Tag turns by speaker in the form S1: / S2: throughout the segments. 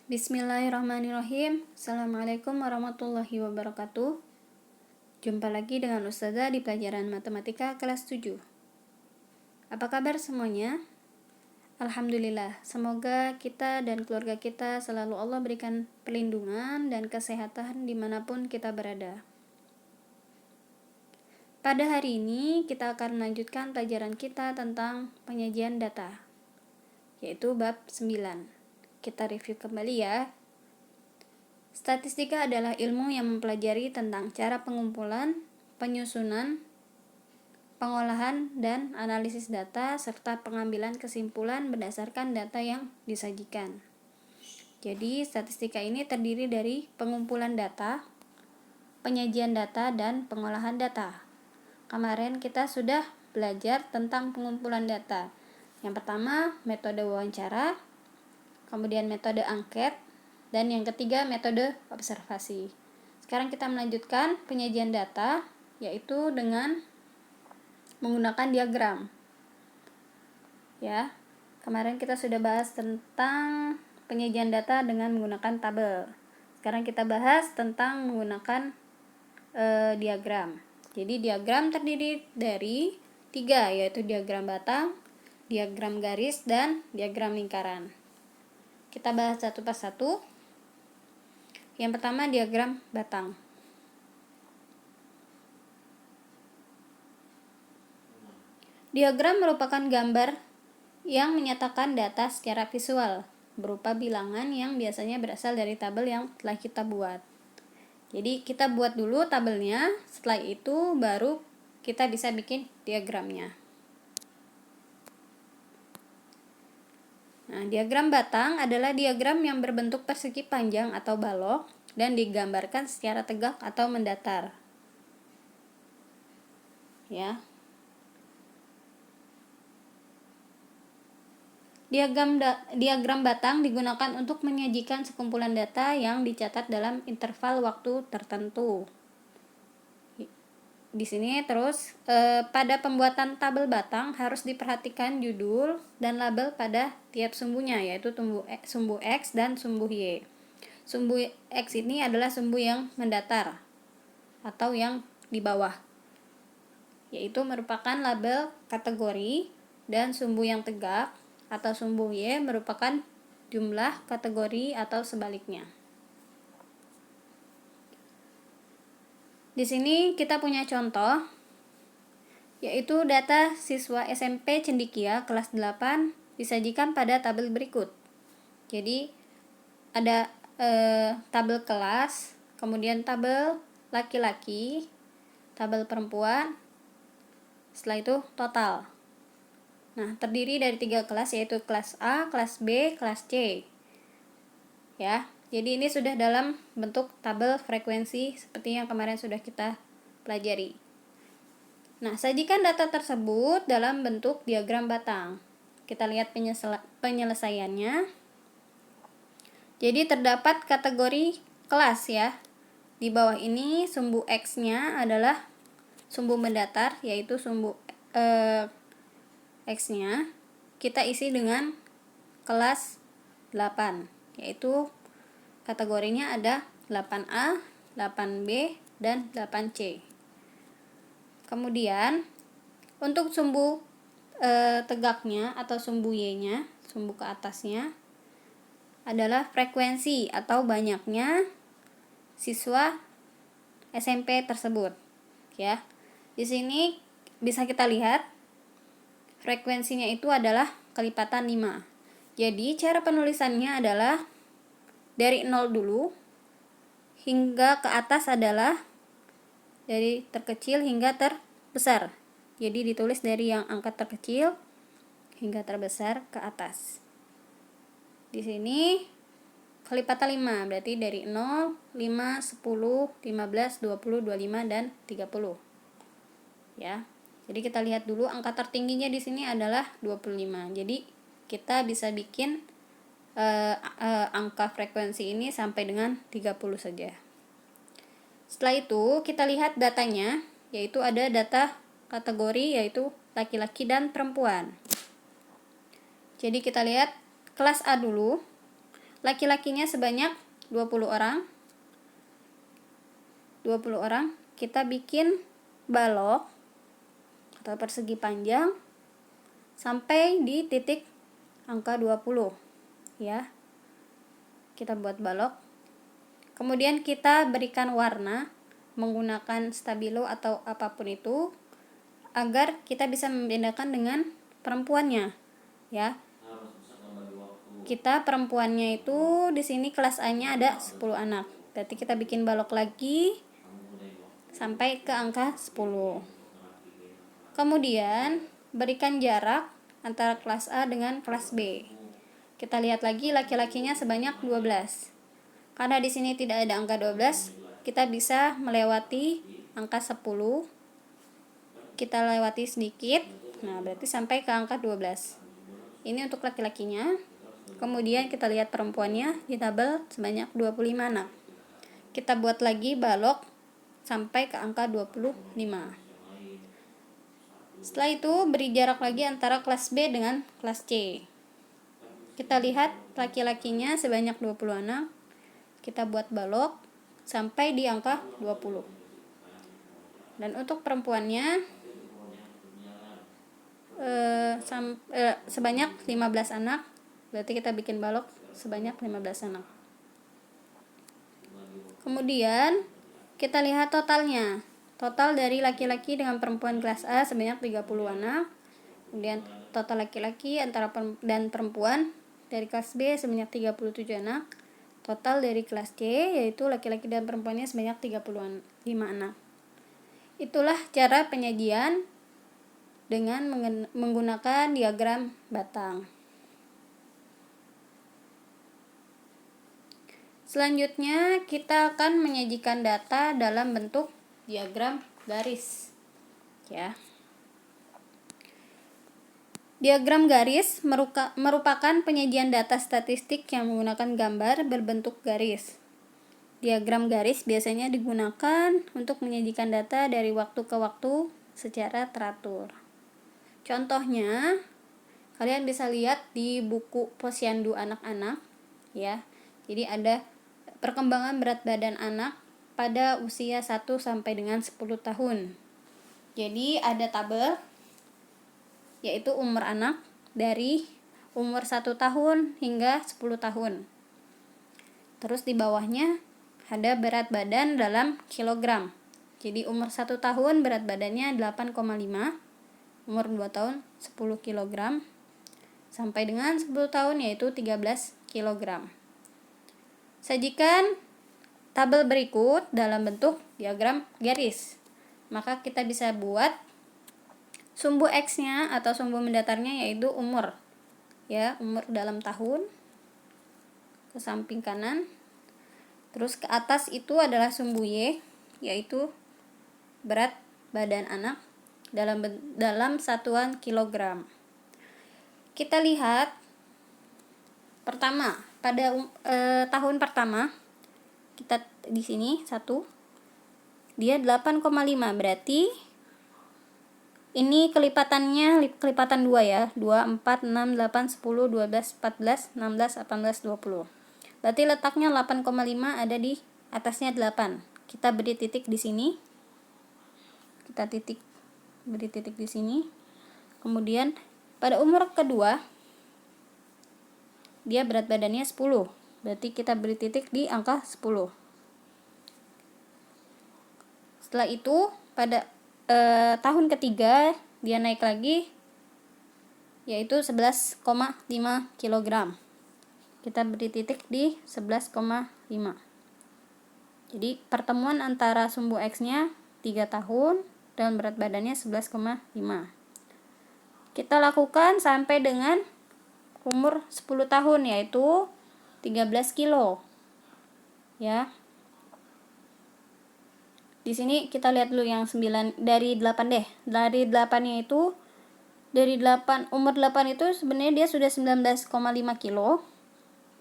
S1: Bismillahirrahmanirrahim. Assalamualaikum warahmatullahi wabarakatuh. Jumpa lagi dengan Ustazah di pelajaran matematika kelas 7. Apa kabar semuanya? Alhamdulillah, semoga kita dan keluarga kita selalu Allah berikan perlindungan dan kesehatan dimanapun kita berada. Pada hari ini kita akan melanjutkan pelajaran kita tentang penyajian data, yaitu bab 9. Kita review kembali ya. Statistika adalah ilmu yang mempelajari tentang cara pengumpulan, penyusunan, pengolahan, dan analisis data, serta pengambilan kesimpulan berdasarkan data yang disajikan. Jadi, statistika ini terdiri dari pengumpulan data, penyajian data, dan pengolahan data. Kemarin kita sudah belajar tentang pengumpulan data. Yang pertama, metode wawancara, kemudian metode angket, dan yang ketiga metode observasi. Sekarang kita melanjutkan penyajian data, yaitu dengan menggunakan diagram. Ya, kemarin kita sudah bahas tentang penyajian data dengan menggunakan tabel. Sekarang kita bahas tentang menggunakan diagram. Jadi diagram terdiri dari 3, yaitu diagram batang, diagram garis, dan diagram lingkaran. Kita bahas satu persatu. Yang pertama, diagram batang. Diagram merupakan gambar yang menyatakan data secara visual, berupa bilangan yang biasanya berasal dari tabel yang telah kita buat. Jadi kita buat dulu tabelnya, setelah itu baru kita bisa bikin diagramnya. Nah, diagram batang adalah diagram yang berbentuk persegi panjang atau balok dan digambarkan secara tegak atau mendatar. Ya. Diagram batang digunakan untuk menyajikan sekumpulan data yang dicatat dalam interval waktu tertentu. Di sini terus pada pembuatan tabel batang harus diperhatikan judul dan label pada tiap sumbunya, yaitu sumbu X dan sumbu Y. Sumbu X ini adalah sumbu yang mendatar atau yang di bawah, yaitu merupakan label kategori, dan sumbu yang tegak atau sumbu Y merupakan jumlah kategori atau sebaliknya. Di sini kita punya contoh, yaitu data siswa SMP Cendikia kelas 8 disajikan pada tabel berikut. Jadi ada tabel kelas, kemudian tabel laki-laki, tabel perempuan, setelah itu total. Nah, terdiri dari 3 kelas, yaitu kelas A, kelas B, kelas C. Ya. Jadi ini sudah dalam bentuk tabel frekuensi seperti yang kemarin sudah kita pelajari. Nah, sajikan data tersebut dalam bentuk diagram batang. Kita lihat penyelesaiannya. Jadi terdapat kategori kelas ya. Di bawah ini sumbu X-nya adalah sumbu mendatar, yaitu sumbu X-nya kita isi dengan kelas 8, yaitu kategorinya ada 8A, 8B, dan 8C. Kemudian untuk sumbu tegaknya atau sumbu Y-nya, sumbu ke atasnya adalah frekuensi atau banyaknya siswa SMP tersebut. Ya. Di sini bisa kita lihat frekuensinya itu adalah kelipatan 5. Jadi cara penulisannya adalah dari 0 dulu hingga ke atas adalah dari terkecil hingga terbesar. Jadi ditulis dari yang angka terkecil hingga terbesar ke atas. Di sini kelipatan 5, berarti dari 0, 5, 10, 15, 20, 25, dan 30. Ya. Jadi kita lihat dulu angka tertingginya di sini adalah 25. Jadi kita bisa bikin angka frekuensi ini sampai dengan 30 saja. Setelah itu kita lihat datanya, yaitu ada data kategori, yaitu laki-laki dan perempuan. Jadi kita lihat kelas A dulu. laki-lakinya sebanyak 20 orang. 20 orang, kita bikin balok atau persegi panjang sampai di titik angka 20 ya. Kita buat balok. Kemudian kita berikan warna menggunakan stabilo atau apapun itu agar kita bisa membedakan dengan perempuannya ya. Kita perempuannya itu di sini kelas A-nya ada 10 anak. Berarti kita bikin balok lagi sampai ke angka 10. Kemudian berikan jarak antara kelas A dengan kelas B. Kita lihat lagi laki-lakinya sebanyak 12. Karena di sini tidak ada angka 12, kita bisa melewati angka 10. Kita lewati sedikit. Nah, berarti sampai ke angka 12. Ini untuk laki-lakinya. Kemudian kita lihat perempuannya di tabel sebanyak 25 anak. Kita buat lagi balok sampai ke angka 25. Setelah itu beri jarak lagi antara kelas B dengan kelas C. Kita lihat laki-lakinya sebanyak 20 anak. Kita buat balok sampai di angka 20. Dan untuk perempuannya sebanyak 15 anak. Berarti kita bikin balok sebanyak 15 anak. Kemudian kita lihat totalnya. Total dari laki-laki dengan perempuan kelas A sebanyak 30 anak. Kemudian total laki-laki dan perempuan dari kelas B sebanyak 37 anak. Total dari kelas C yaitu laki-laki dan perempuannya sebanyak 35 anak. Itulah cara penyajian dengan menggunakan diagram batang. Selanjutnya kita akan menyajikan data dalam bentuk diagram garis. Ya. Diagram garis merupakan penyajian data statistik yang menggunakan gambar berbentuk garis. Diagram garis biasanya digunakan untuk menyajikan data dari waktu ke waktu secara teratur. Contohnya, kalian bisa lihat di buku Posyandu anak-anak ya. Jadi ada perkembangan berat badan anak pada usia 1 sampai dengan 10 tahun. Jadi ada tabel yaitu umur anak dari umur 1 tahun hingga 10 tahun. Terus di bawahnya ada berat badan dalam kilogram. Jadi umur 1 tahun berat badannya 8,5, umur 2 tahun 10 kilogram, sampai dengan 10 tahun yaitu 13 kilogram. Sajikan tabel berikut dalam bentuk diagram garis. Maka kita bisa buat sumbu X-nya atau sumbu mendatarnya yaitu umur. Ya, umur dalam tahun ke samping kanan. Terus ke atas itu adalah sumbu Y yaitu berat badan anak dalam satuan kilogram. Kita lihat pertama pada tahun pertama kita di sini 1 dia 8,5 berarti ini kelipatan 2 ya. 2, 4, 6, 8, 10, 12, 14, 16, 18, 20. Berarti letaknya 8,5 ada di atasnya 8. Kita beri titik di sini. Beri titik di sini. Kemudian pada umur kedua dia berat badannya 10. Berarti kita beri titik di angka 10. Setelah itu pada tahun ketiga dia naik lagi yaitu 11,5 kg. Kita beri titik di 11,5. Jadi pertemuan antara sumbu X-nya 3 tahun dan berat badannya 11,5. Kita lakukan sampai dengan umur 10 tahun yaitu 13 kilo. Ya. Di sini kita lihat dulu yang 9 dari 8 deh. Dari 8-nya itu umur 8 itu sebenarnya dia sudah 19,5 kilo.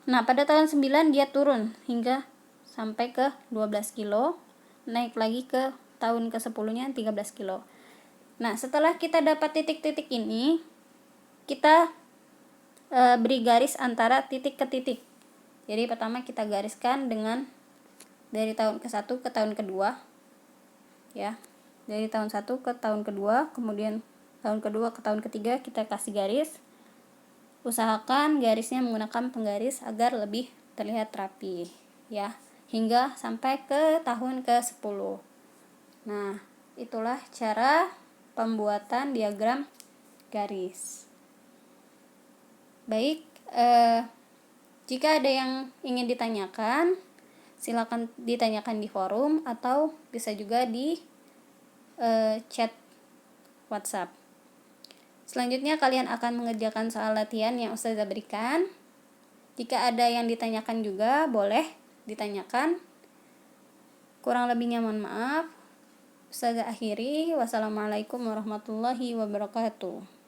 S1: Nah, pada tahun 9 dia turun hingga sampai ke 12 kilo. Naik lagi ke tahun ke-10-nya 13 kilo. Nah, setelah kita dapat titik-titik ini, kita beri garis antara titik ke titik. Jadi pertama kita gariskan dengan dari tahun ke-1 ke tahun kedua, ya. Dari tahun 1 ke tahun kedua, kemudian tahun kedua ke tahun ketiga kita kasih garis. Usahakan garisnya menggunakan penggaris agar lebih terlihat rapi, ya, hingga sampai ke tahun ke-10. Nah, itulah cara pembuatan diagram garis. Baik, jika ada yang ingin ditanyakan, silakan ditanyakan di forum atau bisa juga di chat WhatsApp. Selanjutnya kalian akan mengerjakan soal latihan yang Ustazah berikan. Jika ada yang ditanyakan juga boleh ditanyakan. Kurang lebihnya mohon maaf. Ustazah akhiri. Wassalamualaikum warahmatullahi wabarakatuh.